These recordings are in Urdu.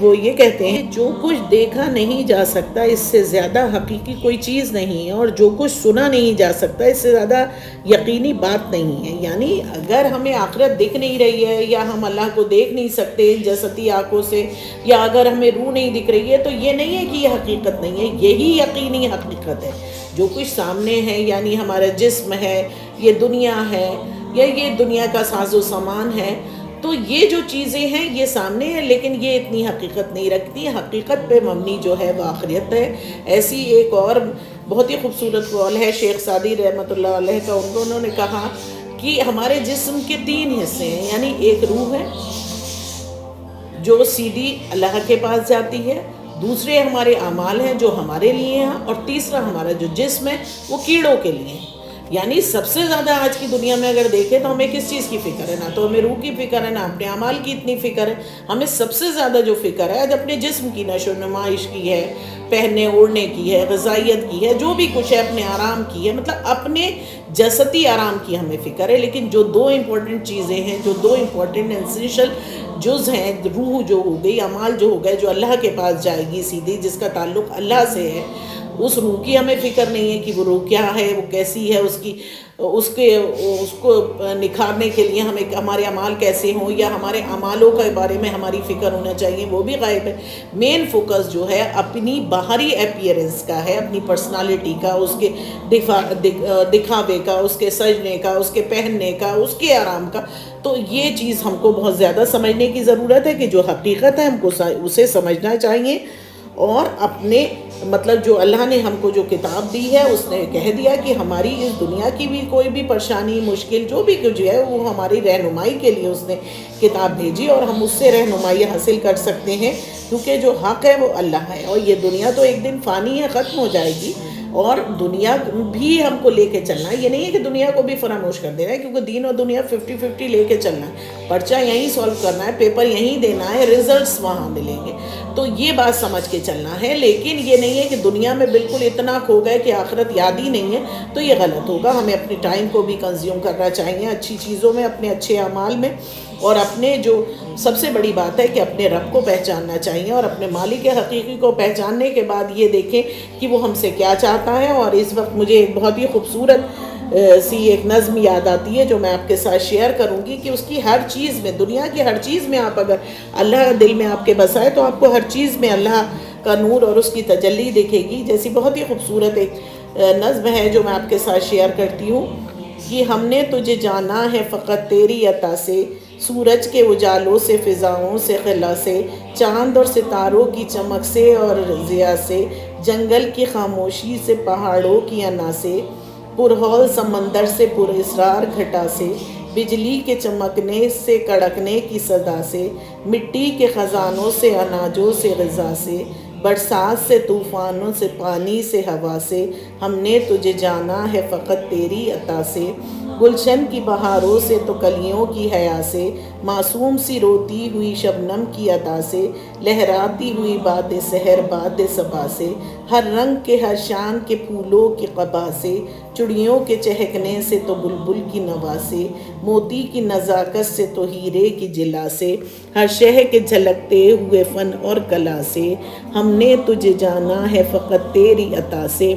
وہ یہ کہتے ہیں جو کچھ دیکھا نہیں جا سکتا اس سے زیادہ حقیقی کوئی چیز نہیں ہے، اور جو کچھ سنا نہیں جا سکتا اس سے زیادہ یقینی بات نہیں ہے. یعنی اگر ہمیں آخرت دکھ نہیں رہی ہے، یا ہم اللہ کو دیکھ نہیں سکتے جسدی آنکھوں سے، یا اگر ہمیں روح نہیں دکھ رہی ہے، تو یہ نہیں ہے کہ یہ حقیقت نہیں ہے، یہی یقینی حقیقت ہے. جو کچھ سامنے ہے، یعنی ہمارا جسم ہے، یہ دنیا ہے، یا یہ دنیا کا ساز و سامان ہے، تو یہ جو چیزیں ہیں یہ سامنے ہیں، لیکن یہ اتنی حقیقت نہیں رکھتی. حقیقت پہ مبنی جو ہے وہ آخرت ہے. ایسی ایک اور بہت ہی خوبصورت قول ہے شیخ سعدی رحمۃ اللہ علیہ کا. انہوں نے کہا کہ ہمارے جسم کے 3 حصے ہیں، یعنی ایک روح ہے جو سیدھی اللہ کے پاس جاتی ہے، دوسرے ہمارے اعمال ہیں جو ہمارے لیے ہیں، اور تیسرا ہمارا جو جسم ہے وہ کیڑوں کے لیے ہے. یعنی سب سے زیادہ آج کی دنیا میں اگر دیکھیں تو ہمیں کس چیز کی فکر ہے؟ نہ تو ہمیں روح کی فکر ہے، نہ اپنے اعمال کی اتنی فکر ہے. ہمیں سب سے زیادہ جو فکر ہے آج اپنے جسم کی نشو و نمائش کی ہے، پہننے اوڑھنے کی ہے، غذائیت کی ہے، جو بھی کچھ ہے اپنے آرام کی ہے، مطلب اپنے جسدی آرام کی ہمیں فکر ہے. لیکن جو 2 امپورٹنٹ چیزیں ہیں، جو 2 امپورٹنٹ اسینشل جز ہیں، روح جو ہو گئی، اعمال جو ہو گئے، جو اللہ کے پاس جائے گی سیدھی، جس کا تعلق اللہ سے ہے، اس روح کی ہمیں فکر نہیں ہے کہ وہ روح کیا ہے، وہ کیسی ہے، اس کو نکھارنے کے لیے ہمیں ہمارے اعمال کیسے ہوں، یا ہمارے اعمالوں کے بارے میں ہماری فکر ہونا چاہیے، وہ بھی غائب ہے. مین فوکس جو ہے اپنی باہری اپیئرنس کا ہے، اپنی پرسنالٹی کا، اس کے دکھاوے کا، اس کے سجنے کا، اس کے پہننے کا، اس کے آرام کا. تو یہ چیز ہم کو بہت زیادہ سمجھنے کی ضرورت ہے کہ جو حقیقت ہے ہم کو اسے سمجھنا چاہیے، اور اپنے مطلب جو اللہ نے ہم کو جو کتاب دی ہے اس نے کہہ دیا کہ ہماری اس دنیا کی بھی کوئی بھی پریشانی، مشکل جو بھی کچھ ہے وہ ہماری رہنمائی کے لیے اس نے کتاب بھیجی، اور ہم اس سے رہنمائی حاصل کر سکتے ہیں، کیونکہ جو حق ہے وہ اللہ ہے. اور یہ دنیا تو ایک دن فانی ہے، ختم ہو جائے گی، اور دنیا بھی ہم کو لے کے چلنا ہے. یہ نہیں ہے کہ دنیا کو بھی فراموش کر دینا ہے، کیونکہ دین اور دنیا 50-50 لے کے چلنا ہے. پرچہ یہیں سولو کرنا ہے، پیپر یہیں دینا ہے، ریزلٹس وہاں ملیں گے. تو یہ بات سمجھ کے چلنا ہے. لیکن یہ نہیں ہے کہ دنیا میں بالکل اتنا کھو گئے کہ آخرت یاد ہی نہیں ہے، تو یہ غلط ہوگا. ہمیں اپنے ٹائم کو بھی کنزیوم کرنا چاہیے اچھی چیزوں میں، اپنے اچھے اعمال میں، اور اپنے جو سب سے بڑی بات ہے کہ اپنے رب کو پہچاننا چاہیے، اور اپنے مالک حقیقی کو پہچاننے کے بعد یہ دیکھیں کہ وہ ہم سے کیا چاہتا ہے. اور اس وقت مجھے ایک بہت ہی خوبصورت سی ایک نظم یاد آتی ہے جو میں آپ کے ساتھ شیئر کروں گی، کہ اس کی ہر چیز میں، دنیا کی ہر چیز میں آپ اگر اللہ دل میں آپ کے بسائے تو آپ کو ہر چیز میں اللہ کا نور اور اس کی تجلی دکھے گی. جیسی بہت ہی خوبصورت ایک نظم ہے جو میں آپ کے ساتھ شیئر کرتی ہوں کہ ہم نے تجھے جانا ہے فقط تیری عطا سے، سورج کے اجالوں سے، فضاؤں سے، خلا سے، چاند اور ستاروں کی چمک سے اور ضیاء سے، جنگل کی خاموشی سے، پہاڑوں کی انا سے، پرہول سمندر سے، پر اسرار گھٹا سے، بجلی کے چمکنے سے، کڑکنے کی صدا سے، مٹی کے خزانوں سے، اناجوں سے، غذا سے، برسات سے، طوفانوں سے، پانی سے، ہوا سے، ہم نے تجھے جانا ہے فقط تیری عطا سے. گلشن کی بہاروں سے تو کلیوں کی حیا سے، معصوم سی روتی ہوئی شبنم کی ادا سے، لہراتی ہوئی باد سحر باد صبا سے، ہر رنگ کے ہر شان کے پھولوں کی قبا سے، چڑیوں کے چہکنے سے تو بلبل کی نوا سے، موتی کی نزاکت سے تو ہیرے کی جلا سے، ہر شے کے جھلکتے ہوئے فن اور کلا سے، ہم نے تجھے جانا ہے فقط تیری عطا سے.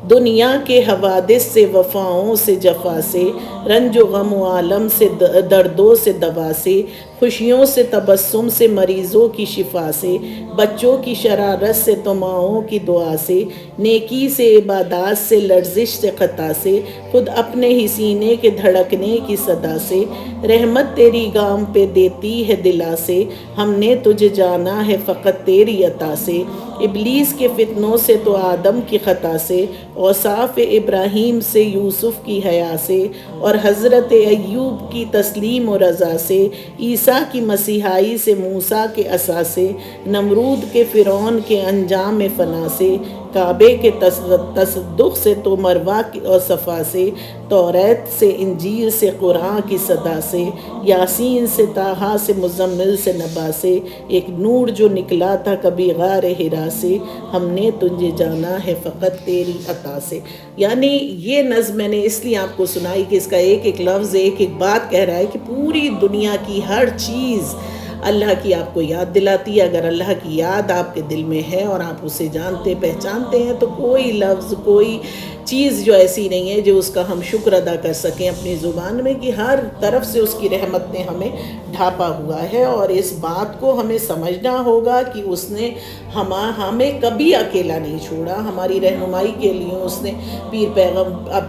دنیا کے حوادث سے، وفاؤں سے، جفا سے، رنج و غم و عالم سے، دردوں سے، دوا سے، خوشیوں سے، تبسم سے، مریضوں کی شفا سے، بچوں کی شرارت سے تو ماؤں کی دعا سے، نیکی سے، عبادات سے، لرزش سے، خطا سے، خود اپنے ہی سینے کے دھڑکنے کی صدا سے، رحمت تیری گام پہ دیتی ہے دلا سے، ہم نے تجھے جانا ہے فقط تیری عطا سے. ابلیس کے فتنوں سے تو آدم کی خطا سے، اوصاف ابراہیم سے، یوسف کی حیا سے، اور حضرت ایوب کی تسلیم و رضا سے، عیسیٰ عیسیٰ کی مسیحائی سے موسیٰ کے عصا سے، نمرود کے فرعون کے انجام فنا سے، کعبے کے تصدق سے تو مروہ اور صفا سے، توریت سے انجیل سے قرآن کی صدا سے، یاسین سے طٰہٰ سے مزمل سے نبا سے، ایک نور جو نکلا تھا کبھی غار ہرا سے، ہم نے تجھے جانا ہے فقط تیری عطا سے۔ یعنی یہ نظم میں نے اس لیے آپ کو سنائی کہ اس کا ایک ایک لفظ ایک ایک بات کہہ رہا ہے کہ پوری دنیا کی ہر چیز اللہ کی آپ کو یاد دلاتی ہے۔ اگر اللہ کی یاد آپ کے دل میں ہے اور آپ اسے جانتے پہچانتے ہیں تو کوئی لفظ کوئی چیز جو ایسی نہیں ہے جو اس کا ہم شکر ادا کر سکیں اپنی زبان میں، کہ ہر طرف سے اس کی رحمت نے ہمیں ڈھانپا ہوا ہے۔ اور اس بات کو ہمیں سمجھنا ہوگا کہ اس نے ہمیں کبھی اکیلا نہیں چھوڑا، ہماری رہنمائی کے لیے اس نے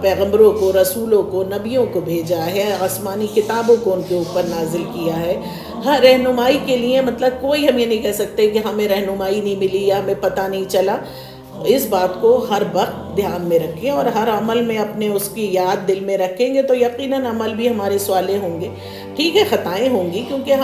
پیغمبروں کو، رسولوں کو، نبیوں کو بھیجا ہے، آسمانی کتابوں کو ان کے اوپر نازل کیا ہے ہر رہنمائی کے لیے۔ مطلب کوئی ہم یہ نہیں کہہ سکتے کہ ہمیں رہنمائی نہیں ملی یا ہمیں پتہ نہیں چلا۔ اس بات کو ہر وقت دھیان میں رکھیں اور ہر عمل میں اپنے اس کی یاد دل میں رکھیں گے تو یقیناً عمل بھی ہمارے صالح ہوں گے۔ ٹھیک ہے خطائیں ہوں گی، کیونکہ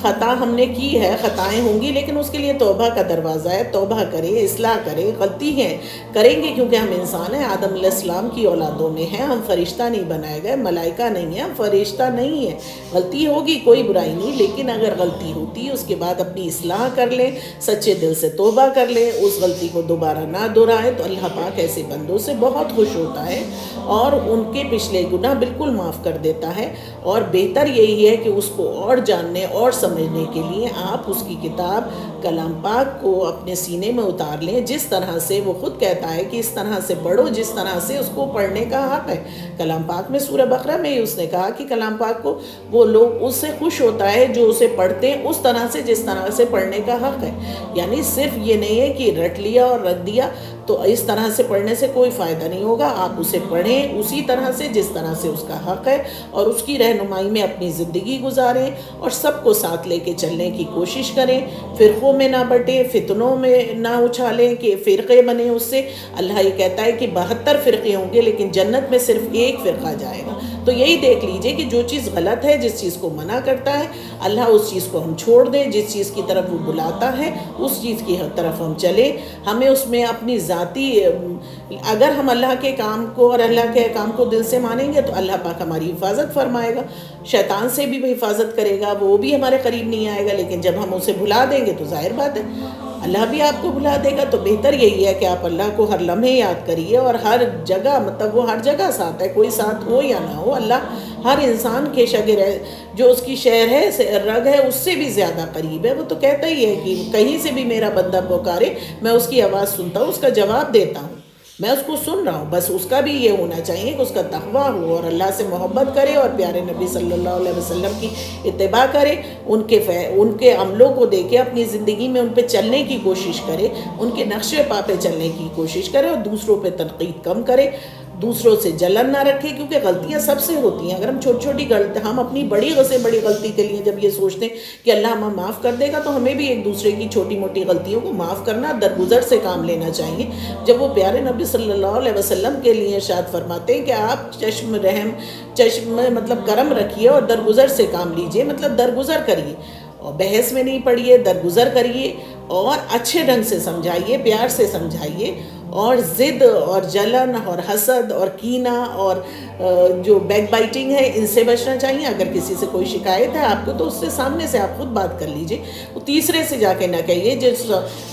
خطا ہم نے کی ہے، خطائیں ہوں گی، لیکن اس کے لیے توبہ کا دروازہ ہے، توبہ کریں، اصلاح کریں۔ غلطی ہے کریں گے کیونکہ ہم انسان ہیں، آدم علیہ السلام کی اولادوں میں ہیں، ہم فرشتہ نہیں بنائے گئے، ملائکہ نہیں ہیں، ہم فرشتہ نہیں ہیں، غلطی ہوگی، کوئی برائی نہیں، لیکن اگر غلطی ہوتی ہے اس کے بعد اپنی اصلاح کر لیں، سچے دل سے توبہ کر لیں، اس غلطی کو دوبارہ نہ دہرائیں تو اللہ پاک ایسے بندوں سے بہت خوش ہوتا ہے اور ان کے پچھلے گناہ بالکل معاف کر دیتا ہے۔ اور بہتر یہی ہے کہ اس کو اور جاننے اور سمجھنے کے لیے آپ اس کی کتاب کلام پاک کو اپنے سینے میں اتار لیں، جس طرح سے وہ خود کہتا ہے کہ اس طرح سے پڑھو جس طرح سے اس کو پڑھنے کا حق ہے۔ کلام پاک میں سورہ بقرہ میں ہی اس نے کہا کہ کلام پاک کو وہ لوگ اس سے خوش ہوتا ہے جو اسے پڑھتے ہیں اس طرح سے جس طرح سے پڑھنے کا حق ہے۔ یعنی صرف یہ نہیں ہے کہ رٹ لیا اور رکھ دیا، تو اس طرح سے پڑھنے سے کوئی فائدہ نہیں ہوگا۔ آپ اسے پڑھیں اسی طرح سے جس طرح سے اس کا حق ہے اور اس کی رہنمائی میں اپنی زندگی گزاریں اور سب کو ساتھ لے کے چلنے کی کوشش کریں، فرقوں میں نہ بٹیں، فتنوں میں نہ اچھالیں کہ فرقے بنیں۔ اس سے اللہ یہ کہتا ہے کہ 72 فرقے ہوں گے لیکن جنت میں صرف ایک فرقہ جائے گا۔ تو یہی دیکھ لیجئے کہ جو چیز غلط ہے، جس چیز کو منع کرتا ہے اللہ، اس چیز کو ہم چھوڑ دیں، جس چیز کی طرف وہ بلاتا ہے اس چیز کی طرف ہم چلیں۔ ہمیں اس میں اپنی ذاتی اگر ہم اللہ کے کام کو اور اللہ کے کام کو دل سے مانیں گے تو اللہ پاک ہماری حفاظت فرمائے گا، شیطان سے بھی حفاظت کرے گا، وہ بھی ہمارے قریب نہیں آئے گا۔ لیکن جب ہم اسے بھلا دیں گے تو ظاہر بات ہے اللہ بھی آپ کو بھلا دے گا۔ تو بہتر یہی ہے کہ آپ اللہ کو ہر لمحے یاد کریے اور ہر جگہ، مطلب وہ ہر جگہ ساتھ ہے، کوئی ساتھ ہو یا نہ ہو، اللہ ہر انسان کے شاگرد ہے، جو اس کی شہر ہے رگ ہے اس سے بھی زیادہ قریب ہے۔ وہ تو کہتا ہی ہے کہ کہیں سے بھی میرا بندہ پکارے میں اس کی آواز سنتا ہوں، اس کا جواب دیتا ہوں، میں اس کو سن رہا ہوں۔ بس اس کا بھی یہ ہونا چاہیے کہ اس کا تقویٰ ہو اور اللہ سے محبت کرے اور پیارے نبی صلی اللہ علیہ وسلم کی اتباع کرے، ان کے عملوں کو دیکھے اپنی زندگی میں ان پہ چلنے کی کوشش کرے، ان کے نقش پا پہ چلنے کی کوشش کرے اور دوسروں پہ تنقید کم کرے، دوسروں سے جلن نہ رکھے، کیونکہ غلطیاں سب سے ہوتی ہیں۔ اگر ہم چھوٹی چھوٹی ہم اپنی بڑی سے بڑی غلطی کے لیے جب یہ سوچتے ہیں کہ اللہ ہمیں معاف کر دے گا تو ہمیں بھی ایک دوسرے کی چھوٹی موٹی غلطیوں کو معاف کرنا، درگزر سے کام لینا چاہیے۔ جب وہ پیارے نبی صلی اللہ علیہ وسلم کے لیے ارشاد فرماتے ہیں کہ آپ چشم مطلب کرم رکھیے اور درگزر سے کام لیجئے، مطلب درگزر کریے اور بحث میں نہیں پڑیے، درگزر کریے اور اچھے ڈھنگ سے سمجھائیے، پیار سے سمجھائیے، اور ضد اور جلن اور حسد اور کینہ اور جو بیک بائٹنگ ہے ان سے بچنا چاہیے۔ اگر کسی سے کوئی شکایت ہے آپ کو تو اس سے سامنے سے آپ خود بات کر لیجئے، وہ تیسرے سے جا کے نہ کہیے۔ جس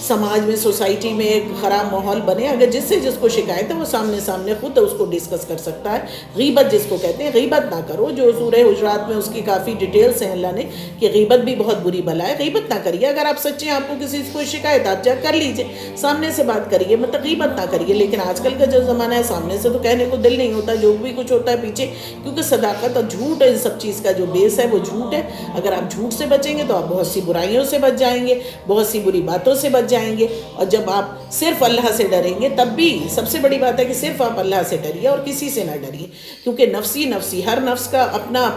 سماج میں سوسائٹی میں ایک خراب ماحول بنے، اگر جس کو شکایت ہے وہ سامنے خود اس کو ڈسکس کر سکتا ہے۔ غیبت جس کو کہتے ہیں، غیبت نہ کرو، جو سورہ حجرات میں اس کی کافی ڈیٹیلز ہیں اللہ نے کہ غیبت بھی بہت بری بلا ہے، غیبت نہ کریے۔ اگر آپ سچے ہیں، آپ کو کسی سے کوئی شکایت آپ جا کر لیجئے، سامنے سے بات کریے، مطلب غیبت نہ کریے۔ لیکن آج کل کا جو زمانہ ہے سامنے سے تو کہنے کو دل نہیں ہوتا، جو بھی کچھ ہوتا ہے پیچھے، کیونکہ صداقت اور جھوٹ ان سب چیز کا جو بیس ہے وہ جھوٹ ہے۔ اگر آپ جھوٹ سے بچیں گے تو آپ بہت سی برائیوں سے بچ جائیں گے، بہت سی بری باتوں سے بچ جائیں گے۔ اور جب آپ صرف اللہ سے ڈریں گے تب بھی سب سے بڑی بات ہے کہ صرف آپ اللہ سے ڈریے اور کسی سے نہ ڈریے، کیونکہ نفسی ہر نفس کا اپنا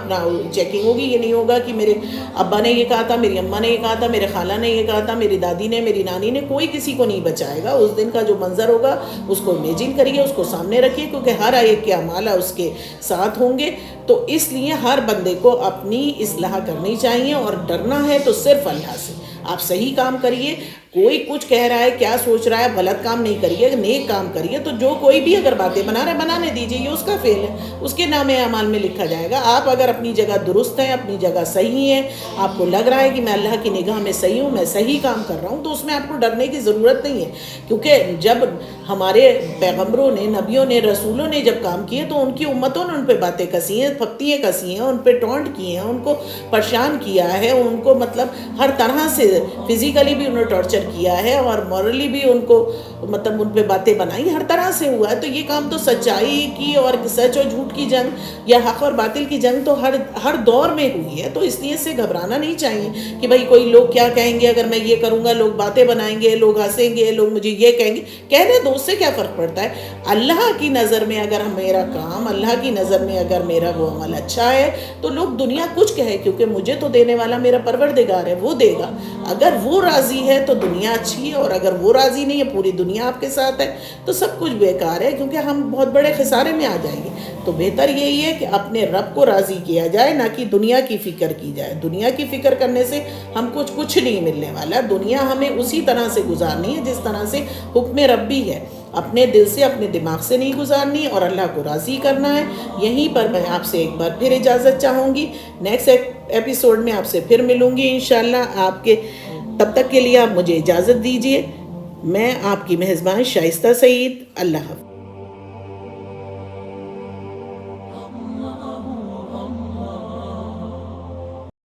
چیکنگ ہوگی۔ یہ نہیں ہوگا کہ میرے ابا نے یہ کہا تھا، میری اماں نے یہ کہا تھا، میرے خالہ نے یہ کہا تھا، میری دادی نے، میری نانی نے، کوئی کسی کو نہیں بچائے گا۔ اس دن کا جو منظر ہوگا اس کو امیجن کریے، اس کو سامنے رکھیے، کیونکہ ہر ایک کے اعمال اس کے ساتھ ہوں گے. تو اس لیے ہر بندے کو اپنی اصلاح کرنی چاہیے، اور ڈرنا ہے تو صرف اللہ سے. آپ صحیح کام کریے، کوئی کچھ کہہ رہا ہے، کیا سوچ رہا ہے، غلط کام نہیں کریے، نیک کام کریے. تو جو کوئی بھی اگر باتیں بنا رہا ہے بنانے دیجیے، یہ اس کا فعل ہے، اس کے نام اعمال میں لکھا جائے گا. آپ اگر اپنی جگہ درست ہیں، اپنی جگہ صحیح ہیں، آپ کو لگ رہا ہے کہ میں اللہ کی نگاہ میں صحیح ہوں، میں صحیح کام کر رہا ہوں، تو اس میں آپ کو ڈرنے کی ضرورت نہیں ہے. کیونکہ جب ہمارے پیغمبروں نے، نبیوں نے، رسولوں نے جب کام کیے تو ان کی امتوں نے ان پہ باتیں کسی ہیں، پھپتیاں کسی ہیں، ان پہ ٹونٹ کیے ہیں، ان کو پریشان کیا ہے، ان کو مطلب ہر طرح سے فزیکلی بھی انہوں نے ٹارچر کیا ہے، اور مورلی بھی ان کو مطلب ان پہ باتیں بنائی، ہر طرح سے ہوا ہے. تو یہ کام تو سچائی کی اور سچ اور جھوٹ کی جنگ یا حق اور باطل کی جنگ تو ہر دور میں ہوئی ہے. تو اس لیے سے گھبرانا نہیں چاہیے کہ بھائی کوئی لوگ کیا کہیں گے اگر میں یہ کروں گا، لوگ باتیں بنائیں گے، لوگ ہنسیں گے، لوگ مجھے یہ کہیں گے. کہنے دو، اس سے کیا فرق پڑتا ہے؟ اللہ کی نظر میں اگر میرا کام، اللہ کی نظر میں اگر میرا وہ عمل اچھا ہے تو لوگ دنیا کچھ کہے، کیونکہ مجھے تو دینے والا میرا پروردگار ہے، وہ دے گا. اگر وہ راضی ہے تو دنیا اچھی ہے، اور اگر وہ راضی نہیں ہے، پوری دنیا آپ کے ساتھ ہے، تو سب کچھ بیکار ہے، کیونکہ ہم بہت بڑے خسارے میں آ جائیں گے. تو بہتر یہی ہے کہ اپنے رب کو راضی کیا جائے، نہ کہ دنیا کی فکر کی جائے. دنیا کی فکر کرنے سے ہم کچھ نہیں ملنے والا. دنیا ہمیں اسی طرح سے گزارنی ہے جس طرح سے حکم ربی ہے، اپنے دل سے، اپنے دماغ سے نہیں گزارنی، اور اللہ کو راضی کرنا ہے. یہیں پر میں آپ سے ایک بار پھر اجازت چاہوں گی. نیکسٹ ایپیسوڈ میں آپ سے پھر ملوں گی انشاءاللہ. تب تک کے لیے آپ مجھے اجازت دیجیے. میں آپ کی میزبان شائستہ سعید. اللہ حافظ.